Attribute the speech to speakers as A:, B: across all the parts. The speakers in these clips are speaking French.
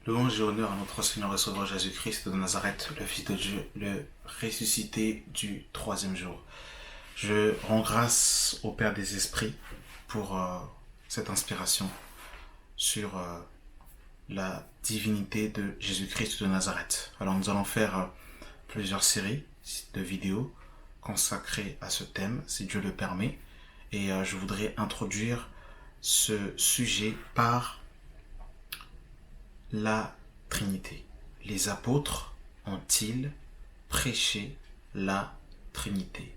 A: Louange et honneur à notre Seigneur et Sauveur Jésus-Christ de Nazareth, le Fils de Dieu, le ressuscité du troisième jour. Je rends grâce au Père des Esprits pour cette inspiration sur la divinité de Jésus-Christ de Nazareth. Alors nous allons faire plusieurs séries de vidéos consacrées à ce thème, si Dieu le permet. Et je voudrais introduire ce sujet par la Trinité. Les apôtres ont-ils prêché la Trinité?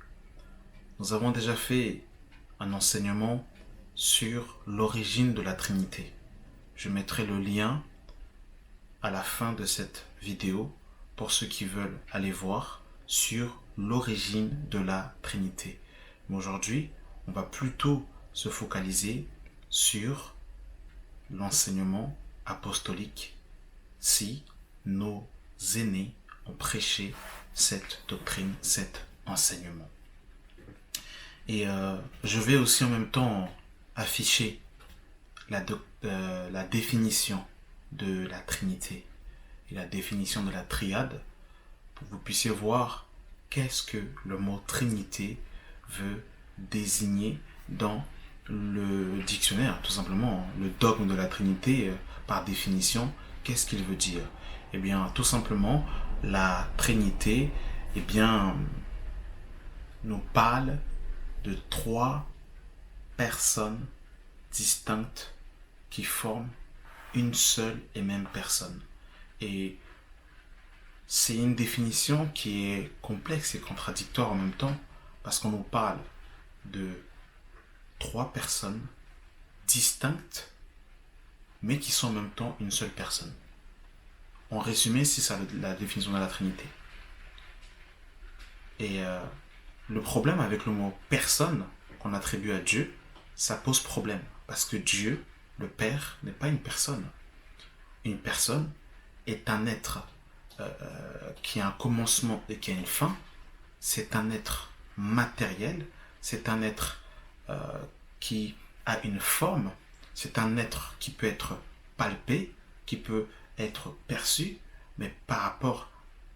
A: Nous avons déjà fait un enseignement sur l'origine de la Trinité. Je mettrai le lien à la fin de cette vidéo pour ceux qui veulent aller voir sur l'origine de la Trinité. Mais aujourd'hui, on va plutôt se focaliser sur l'enseignement apostolique si nos aînés ont prêché cette doctrine, cet enseignement. Et je vais aussi en même temps afficher la définition de la Trinité et la définition de la triade pour que vous puissiez voir qu'est-ce que le mot Trinité veut désigner dans le dictionnaire, tout simplement. Le dogme de la Trinité, par définition, qu'est-ce qu'il veut dire? Eh bien, tout simplement, la Trinité, eh bien, nous parle de trois personnes distinctes qui forment une seule et même personne. Et c'est une définition qui est complexe et contradictoire en même temps, parce qu'on nous parle de trois personnes distinctes, mais qui sont en même temps une seule personne. En résumé, c'est ça la définition de la Trinité. Et le problème avec le mot personne qu'on attribue à Dieu, ça pose problème. Parce que Dieu, le Père, n'est pas une personne. Une personne est un être qui a un commencement et qui a une fin. C'est un être matériel. C'est un être qui a une forme. C'est un être qui peut être palpé, qui peut être perçu. Mais par rapport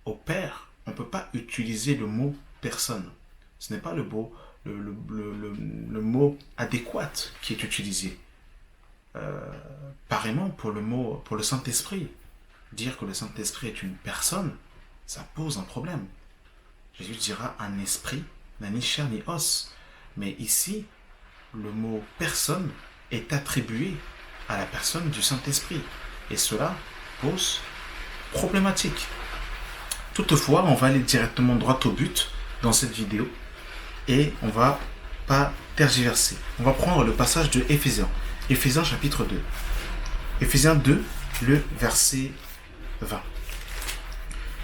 A: au Père, on ne peut pas utiliser le mot personne. Ce n'est pas le mot adéquat qui est utilisé. Pareillement pour le Saint-Esprit. Dire que le Saint-Esprit est une personne, ça pose un problème. Jésus dira un esprit n'a ni chair ni os. Mais ici, le mot personne est attribué à la personne du Saint-Esprit. Et cela pose problématique. Toutefois, on va aller directement droit au but dans cette vidéo et on va pas tergiverser. On va prendre le passage de Éphésiens. Éphésiens chapitre 2. Éphésiens 2, le verset 20.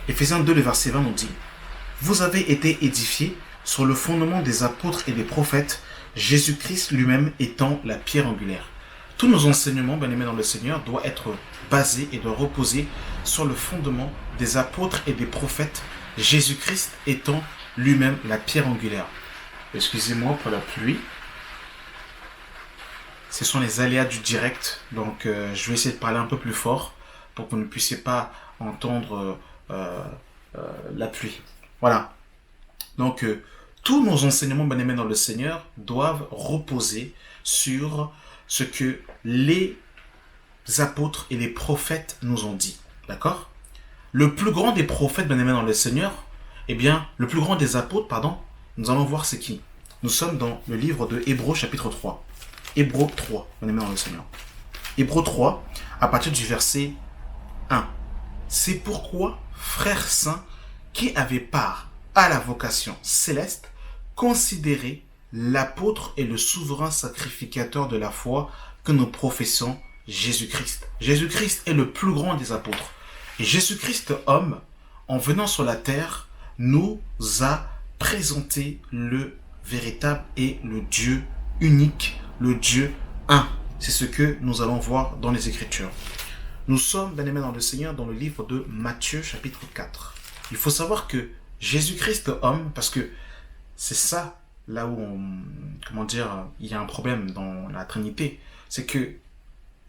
A: Éphésiens 2, le verset 20 nous dit: vous avez été édifiés sur le fondement des apôtres et des prophètes, Jésus-Christ lui-même étant la pierre angulaire. Tous nos enseignements, bien-aimés dans le Seigneur, doivent être basés et doivent reposer sur le fondement des apôtres et des prophètes, Jésus-Christ étant lui-même la pierre angulaire. Excusez-moi pour la pluie. Ce sont les aléas du direct, donc je vais essayer de parler un peu plus fort pour que vous ne puissiez pas entendre la pluie. Voilà. Donc, tous nos enseignements, bien-aimés dans le Seigneur, doivent reposer sur ce que les apôtres et les prophètes nous ont dit. D'accord? Le plus grand des prophètes, bien-aimés dans le Seigneur, eh bien, le plus grand des apôtres, pardon, nous allons voir c'est qui. Nous sommes dans le livre de Hébreux, chapitre 3. Hébreux 3, bien-aimés dans le Seigneur. Hébreux 3, à partir du verset 1. C'est pourquoi, frères saints, qui avaient part à la vocation céleste, considérez l'apôtre et le souverain sacrificateur de la foi que nous professons, Jésus-Christ. Jésus-Christ est le plus grand des apôtres. Et Jésus-Christ, homme, en venant sur la terre, nous a présenté le véritable et le Dieu unique, le Dieu un. C'est ce que nous allons voir dans les Écritures. Nous sommes, bien-aimés dans le Seigneur, dans le livre de Matthieu, chapitre 4. Il faut savoir que Jésus-Christ, homme, parce que c'est ça, là où il y a un problème dans la Trinité, c'est que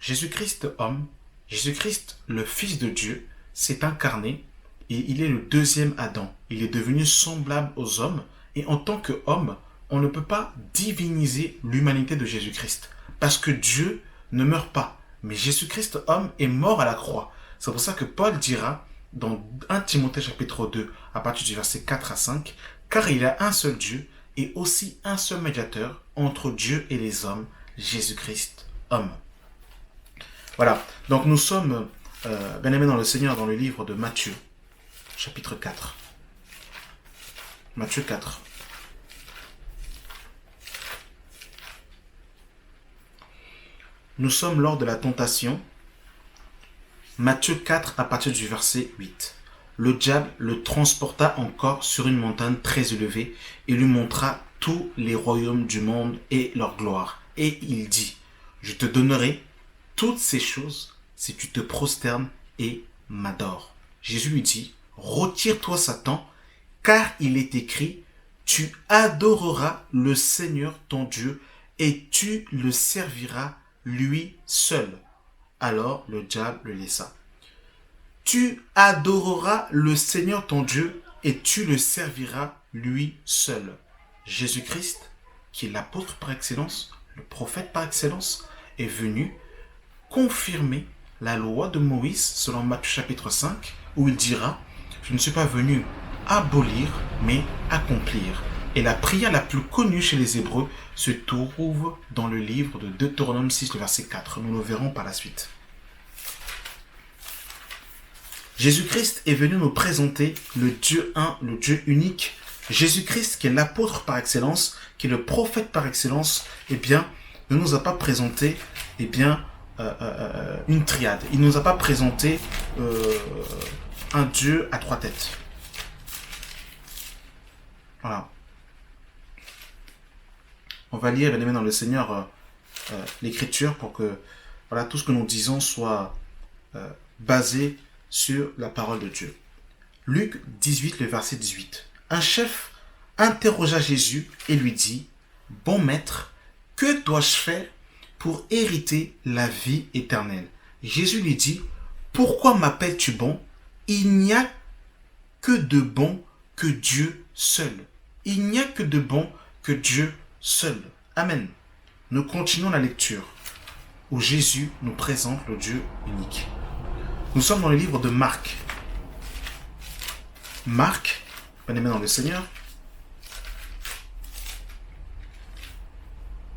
A: Jésus-Christ, homme, Jésus-Christ, le Fils de Dieu, s'est incarné et il est le deuxième Adam. Il est devenu semblable aux hommes et en tant qu'homme, on ne peut pas diviniser l'humanité de Jésus-Christ parce que Dieu ne meurt pas. Mais Jésus-Christ, homme, est mort à la croix. C'est pour ça que Paul dira dans 1 Timothée chapitre 2, à partir du verset 4 à 5, car il y a un seul Dieu et aussi un seul médiateur entre Dieu et les hommes, Jésus-Christ, homme. Voilà, donc nous sommes bien aimés dans le Seigneur dans le livre de Matthieu, chapitre 4. Matthieu 4. Nous sommes lors de la tentation. Matthieu 4 à partir du verset 8. Le diable le transporta encore sur une montagne très élevée et lui montra tous les royaumes du monde et leur gloire. Et il dit, je te donnerai toutes ces choses si tu te prosternes et m'adores. Jésus lui dit, retire-toi Satan, car il est écrit, tu adoreras le Seigneur ton Dieu et tu le serviras lui seul. Alors le diable le laissa. Tu adoreras le Seigneur ton Dieu et tu le serviras lui seul. Jésus-Christ, qui est l'apôtre par excellence, le prophète par excellence, est venu confirmer la loi de Moïse selon Matthieu chapitre 5, où il dira, je ne suis pas venu abolir, mais accomplir. Et la prière la plus connue chez les Hébreux se trouve dans le livre de Deutéronome 6, le verset 4. Nous le verrons par la suite. Jésus-Christ est venu nous présenter le Dieu un, le Dieu unique. Jésus-Christ, qui est l'apôtre par excellence, qui est le prophète par excellence, eh bien, ne nous a pas présenté, eh bien, une triade. Il ne nous a pas présenté un Dieu à trois têtes. Voilà. On va lire, bien aimé dans le Seigneur, l'Écriture pour que voilà, tout ce que nous disons soit basé sur la parole de Dieu. Luc 18, le verset 18. Un chef interrogea Jésus et lui dit, « Bon maître, que dois-je faire pour hériter la vie éternelle ?» Jésus lui dit, « Pourquoi m'appelles-tu bon? Il n'y a que de bon que Dieu seul. Il n'y a que de bon que Dieu seul. » Amen. Nous continuons la lecture où Jésus nous présente le Dieu unique. Nous sommes dans le livre de Marc. Marc, bien-aimé dans le Seigneur.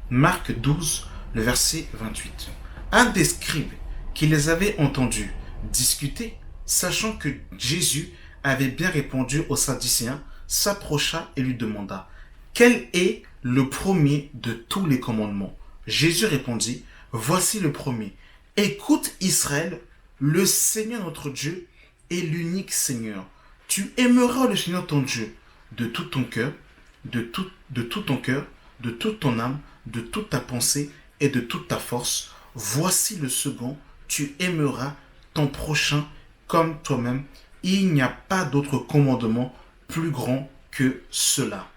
A: Marc 12, le verset 28. Un des scribes qui les avait entendus discuter, sachant que Jésus avait bien répondu aux Sadducéens, s'approcha et lui demanda, « Quel est le premier de tous les commandements ?» Jésus répondit, « Voici le premier. Écoute Israël, le Seigneur notre Dieu est l'unique Seigneur. Tu aimeras le Seigneur ton Dieu de tout ton cœur, de tout ton cœur, de toute ton âme, de toute ta pensée et de toute ta force. Voici le second, tu aimeras ton prochain comme toi-même. Il n'y a pas d'autre commandement plus grand que cela. »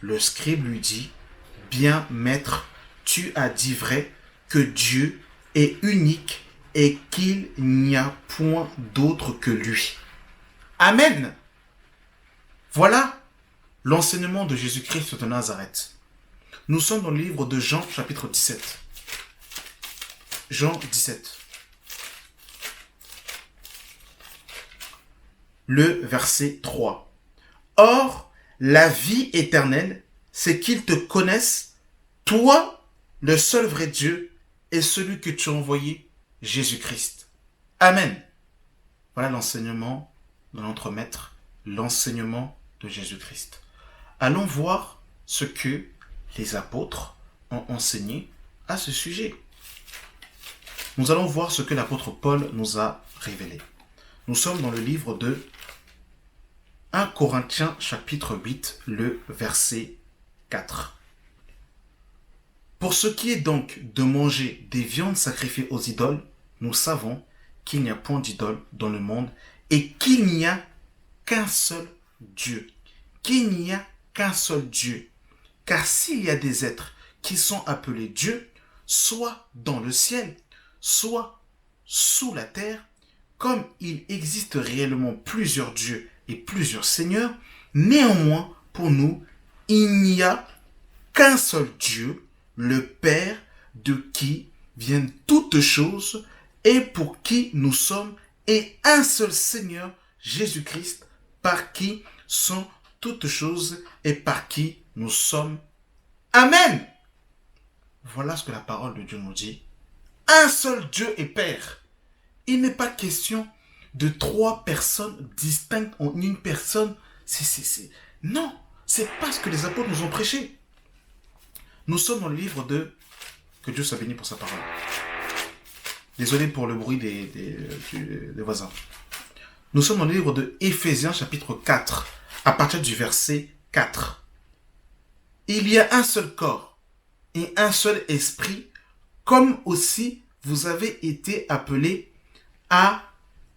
A: Le scribe lui dit, « Bien, maître, tu as dit vrai que Dieu est unique et qu'il n'y a point d'autre que lui. » Amen. Voilà l'enseignement de Jésus-Christ de Nazareth. Nous sommes dans le livre de Jean, chapitre 17. Jean 17. Le verset 3. Or, la vie éternelle, c'est qu'ils te connaissent, toi, le seul vrai Dieu, et celui que tu as envoyé, Jésus-Christ. Amen. Voilà l'enseignement de notre Maître, l'enseignement de Jésus-Christ. Allons voir ce que les apôtres ont enseigné à ce sujet. Nous allons voir ce que l'apôtre Paul nous a révélé. Nous sommes dans le livre de 1 Corinthiens chapitre 8, le verset 4. Pour ce qui est donc de manger des viandes sacrifiées aux idoles, nous savons qu'il n'y a point d'idole dans le monde et qu'il n'y a qu'un seul Dieu. Qu'il n'y a qu'un seul Dieu. Car s'il y a des êtres qui sont appelés Dieu, soit dans le ciel, soit sous la terre, comme il existe réellement plusieurs dieux et plusieurs seigneurs, néanmoins, pour nous, il n'y a qu'un seul Dieu, le Père, de qui viennent toutes choses et pour qui nous sommes, et un seul Seigneur, Jésus-Christ, par qui sont toutes choses et par qui nous sommes. Amen. Voilà ce que la parole de Dieu nous dit. Un seul Dieu est Père. Il n'est pas question de trois personnes distinctes en une personne. Non, c'est pas ce que les apôtres nous ont prêché. Nous sommes dans le livre de... Que Dieu soit béni pour sa parole. Désolé pour le bruit des voisins. Nous sommes dans le livre de Éphésiens chapitre 4, à partir du verset 4. Il y a un seul corps et un seul esprit, comme aussi vous avez été appelés à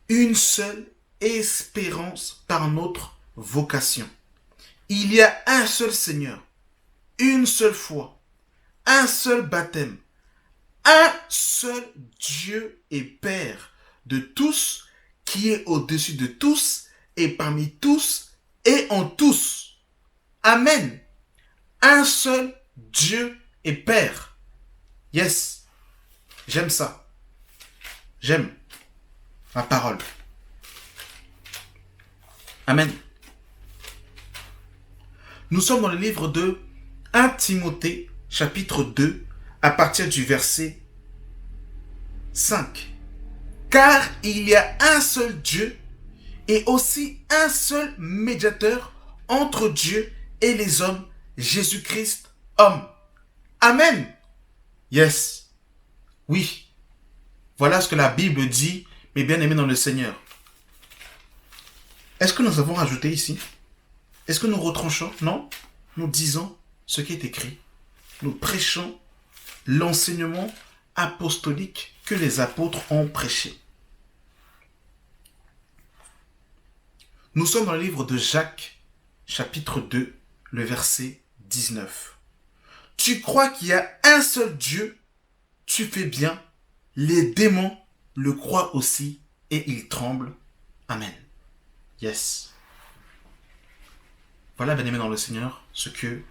A: une seule espérance par notre vocation. Il y a un seul Seigneur, une seule foi, un seul baptême, un seul Dieu et Père de tous, qui est au-dessus de tous et parmi tous et en tous. Amen. Un seul Dieu et Père. Yes. J'aime ça. J'aime la parole. Amen. Nous sommes dans le livre de 1 Timothée, chapitre 2, à partir du verset 5. Car il y a un seul Dieu et aussi un seul médiateur entre Dieu et les hommes, Jésus-Christ, homme. Amen. Yes. Oui. Voilà ce que la Bible dit, mes bien-aimés dans le Seigneur. Est-ce que nous avons rajouté ici? Est-ce que nous retranchons? Non. Nous disons ce qui est écrit. Nous prêchons l'enseignement apostolique que les apôtres ont prêché. Nous sommes dans le livre de Jacques, chapitre 2, le verset 19. Tu crois qu'il y a un seul Dieu, tu fais bien, les démons le croient aussi et ils tremblent. Amen. Yes. Voilà, bien-aimés dans le Seigneur, ce que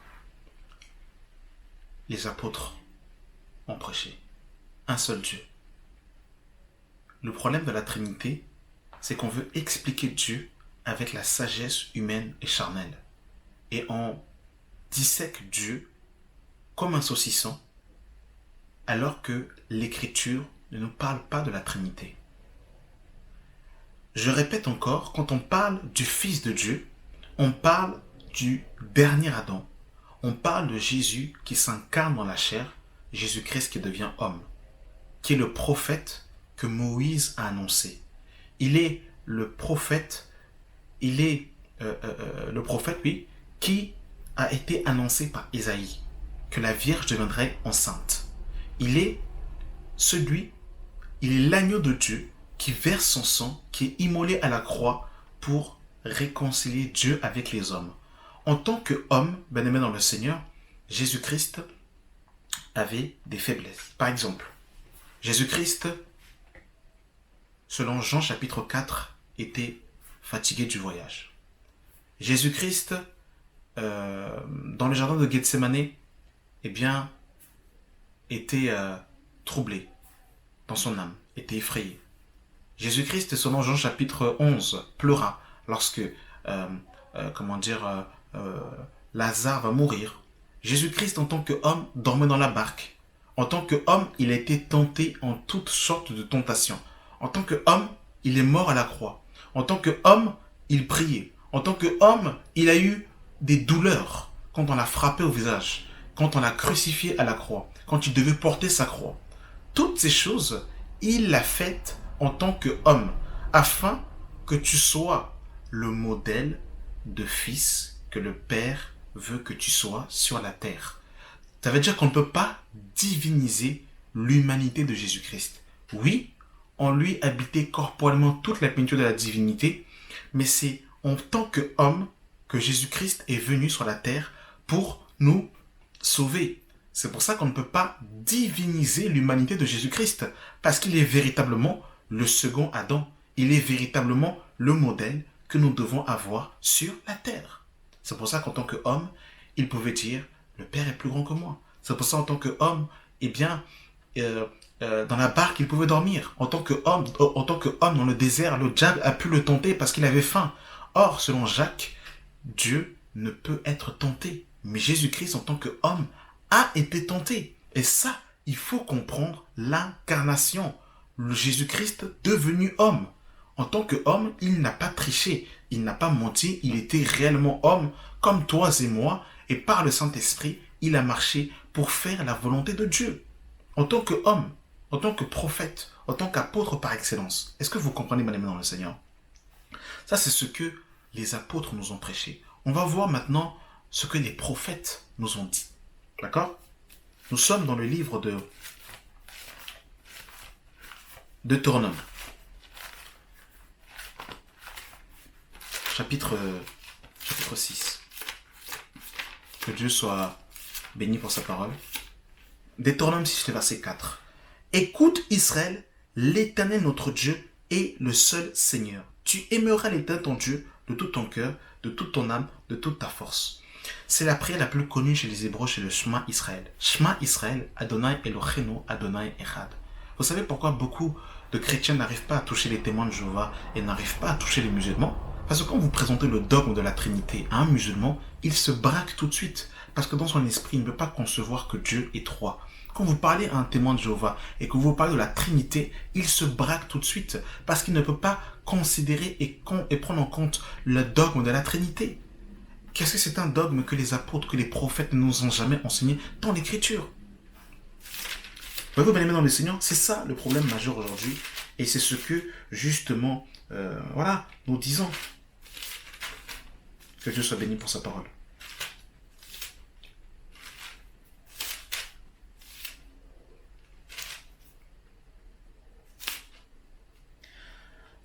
A: les apôtres ont prêché. Un seul Dieu. Le problème de la Trinité, c'est qu'on veut expliquer Dieu avec la sagesse humaine et charnelle. Et on dissèque Dieu comme un saucisson, alors que l'Écriture ne nous parle pas de la Trinité. Je répète encore, quand on parle du Fils de Dieu, on parle du dernier Adam. On parle de Jésus qui s'incarne dans la chair, Jésus-Christ qui devient homme, qui est le prophète que Moïse a annoncé. Il est le prophète, oui, qui a été annoncé par Isaïe, que la Vierge deviendrait enceinte. Il est l'agneau de Dieu qui verse son sang, qui est immolé à la croix pour réconcilier Dieu avec les hommes. En tant qu'homme, bien-aimé dans le Seigneur, Jésus-Christ avait des faiblesses. Par exemple, Jésus-Christ, selon Jean chapitre 4, était fatigué du voyage. Jésus-Christ, dans le jardin de Gethsémanée, était troublé dans son âme, était effrayé. Jésus-Christ, selon Jean chapitre 11, pleura lorsque, Lazare va mourir. Jésus-Christ, en tant qu'homme, dormait dans la barque. En tant qu'homme, il a été tenté en toutes sortes de tentations. En tant qu'homme, il est mort à la croix. En tant qu'homme, il priait. En tant qu'homme, il a eu des douleurs quand on l'a frappé au visage, quand on l'a crucifié à la croix, quand il devait porter sa croix. Toutes ces choses, il l'a faites en tant qu'homme, afin que tu sois le modèle de fils que le Père veut que tu sois sur la terre. Ça veut dire qu'on ne peut pas diviniser l'humanité de Jésus-Christ. Oui, en lui habitait corporellement toute la plénitude de la divinité, mais c'est en tant qu'homme que Jésus-Christ est venu sur la terre pour nous sauver. C'est pour ça qu'on ne peut pas diviniser l'humanité de Jésus-Christ, parce qu'il est véritablement le second Adam. Il est véritablement le modèle que nous devons avoir sur la terre. C'est pour ça qu'en tant qu'homme, il pouvait dire « Le Père est plus grand que moi ». C'est pour ça qu'en tant qu'homme, eh bien, dans la barque, il pouvait dormir. En tant qu'homme dans le désert, le diable a pu le tenter parce qu'il avait faim. Or, selon Jacques, Dieu ne peut être tenté. Mais Jésus-Christ, en tant qu'homme, a été tenté. Et ça, il faut comprendre l'incarnation. Le Jésus-Christ devenu homme. En tant qu'homme, il n'a pas triché, il n'a pas menti, il était réellement homme, comme toi et moi, et par le Saint-Esprit, il a marché pour faire la volonté de Dieu. En tant qu'homme, en tant que prophète, en tant qu'apôtre par excellence. Est-ce que vous comprenez, bien aimés dans le Seigneur? Ça, c'est ce que les apôtres nous ont prêché. On va voir maintenant ce que les prophètes nous ont dit. D'accord? Nous sommes dans le livre de Deutéronome. Chapitre 6. Que Dieu soit béni pour sa parole. Deutéronome 6, verset 4. Écoute Israël, l'Éternel notre Dieu est le seul Seigneur. Tu aimeras l'Éternel ton Dieu de tout ton cœur, de toute ton âme, de toute ta force. C'est la prière la plus connue chez les Hébreux, chez le Shema Israël. Shema Israël, Adonai Eloheinu, Adonai Echad. Vous savez pourquoi beaucoup de chrétiens n'arrivent pas à toucher les témoins de Jéhovah et n'arrivent pas à toucher les musulmans? Parce que quand vous présentez le dogme de la Trinité à un musulman, il se braque tout de suite. Parce que dans son esprit, il ne peut pas concevoir que Dieu est trois. Quand vous parlez à un témoin de Jéhovah et que vous parlez de la Trinité, il se braque tout de suite. Parce qu'il ne peut pas considérer et prendre en compte le dogme de la Trinité. Qu'est-ce que c'est un dogme que les apôtres, que les prophètes ne nous ont jamais enseigné dans l'Écriture? Voyez-vous, bien aimés dans le Seigneur, c'est ça le problème majeur aujourd'hui. Et c'est ce que, justement, nous disons. Que Dieu soit béni pour sa parole.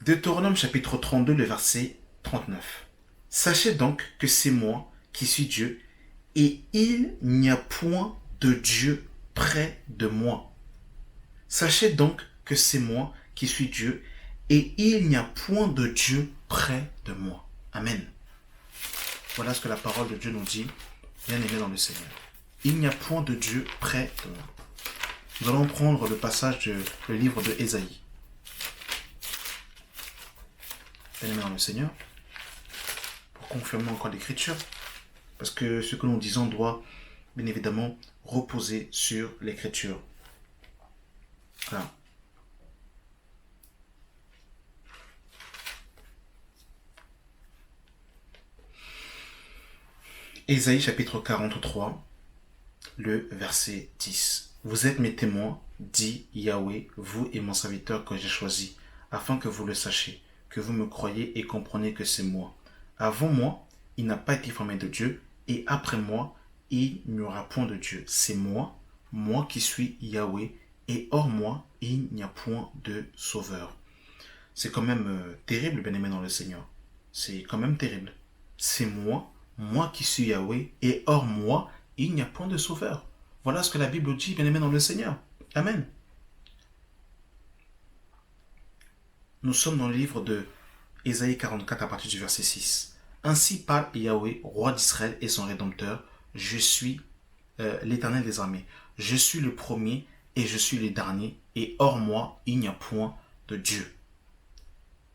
A: Deutéronome chapitre 32, le verset 39. Sachez donc que c'est moi qui suis Dieu, et il n'y a point de Dieu près de moi. Sachez donc que c'est moi qui suis Dieu, et il n'y a point de Dieu près de moi. Amen. Voilà ce que la parole de Dieu nous dit, bien aimé dans le Seigneur. Il n'y a point de Dieu près de moi. Nous allons prendre le passage du livre de Ésaïe. Bien aimé dans le Seigneur, pour confirmer encore l'Écriture, parce que ce que nous disons doit, bien évidemment, reposer sur l'Écriture. Voilà. Ésaïe chapitre 43, le verset 10. Vous êtes mes témoins, dit Yahweh, vous et mon serviteur que j'ai choisi, afin que vous le sachiez, que vous me croyez et compreniez que c'est moi. Avant moi, il n'a pas été formé de Dieu, et après moi, il n'y aura point de Dieu. C'est moi, moi qui suis Yahweh, et hors moi, il n'y a point de sauveur. C'est quand même terrible, bien-aimé dans le Seigneur. C'est quand même terrible. C'est moi, moi qui suis Yahweh, et hors moi, il n'y a point de sauveur. Voilà ce que la Bible dit, bien-aimé dans le Seigneur. Amen. Nous sommes dans le livre de Ésaïe 44 à partir du verset 6. Ainsi parle Yahweh, roi d'Israël et son rédempteur. Je suis l'Éternel des armées. Je suis le premier et je suis le dernier, et hors moi, il n'y a point de Dieu.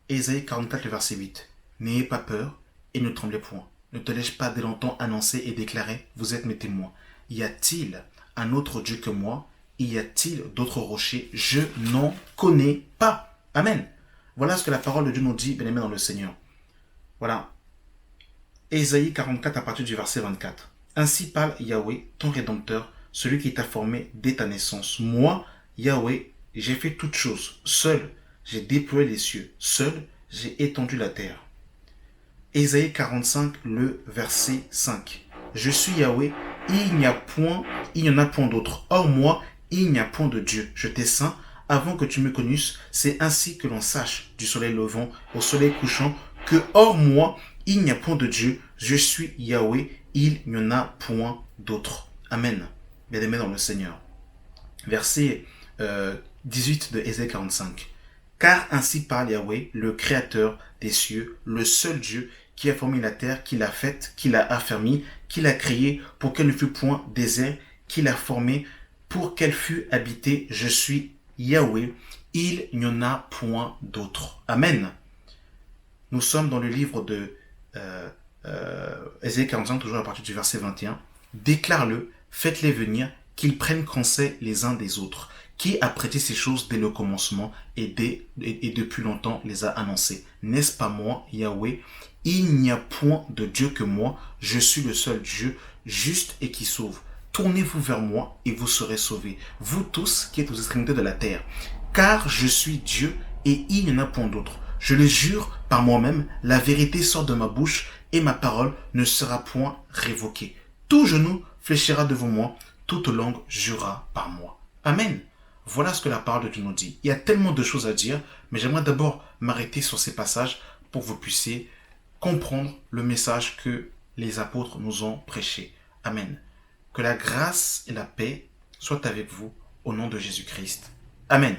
A: Ésaïe 44, le verset 8. N'ayez pas peur et ne tremblez point. Ne te laisse pas dès longtemps annoncer et déclarer, vous êtes mes témoins. Y a-t-il un autre Dieu que moi? Y a-t-il d'autres rochers? Je n'en connais pas. Amen. Voilà ce que la parole de Dieu nous dit, bien aimé dans le Seigneur. Voilà. Ésaïe 44 à partir du verset 24. Ainsi parle Yahweh, ton rédempteur, celui qui t'a formé dès ta naissance. Moi, Yahweh, j'ai fait toutes choses. Seul, j'ai déployé les cieux. Seul, j'ai étendu la terre. Ésaïe 45, le verset 5. Je suis Yahweh, il n'y en a point d'autre. Hors moi, il n'y a point de Dieu. Je t'ai saint avant que tu me connusses. C'est ainsi que l'on sache du soleil levant au soleil couchant que hors moi, il n'y a point de Dieu. Je suis Yahweh, il n'y en a point d'autre. Amen. bien-aimés dans le Seigneur. Verset 18 de Ésaïe 45. Car ainsi parle Yahweh, le Créateur des cieux, le seul Dieu qui a formé la terre, qui l'a faite, qui l'a affermie, qui l'a créée pour qu'elle ne fût point désert, qui l'a formée pour qu'elle fût habitée. Je suis Yahweh, il n'y en a point d'autre. Amen. Nous sommes dans le livre de Ésaïe 45, toujours à partir du verset 21. Déclare-le, faites-les venir, qu'ils prennent conseil les uns des autres. Qui a prêté ces choses dès le commencement et depuis longtemps les a annoncées? N'est-ce pas moi, Yahweh? Il n'y a point de Dieu que moi. Je suis le seul Dieu, juste et qui sauve. Tournez-vous vers moi et vous serez sauvés, vous tous qui êtes aux extrémités de la terre. Car je suis Dieu et il n'y en a point d'autre. Je le jure par moi-même, la vérité sort de ma bouche et ma parole ne sera point révoquée. Tout genou fléchira devant moi, toute langue jurera par moi. Amen. Voilà ce que la parole de Dieu nous dit. Il y a tellement de choses à dire, mais j'aimerais d'abord m'arrêter sur ces passages pour que vous puissiez comprendre le message que les apôtres nous ont prêché. Amen. Que la grâce et la paix soient avec vous au nom de Jésus-Christ. Amen.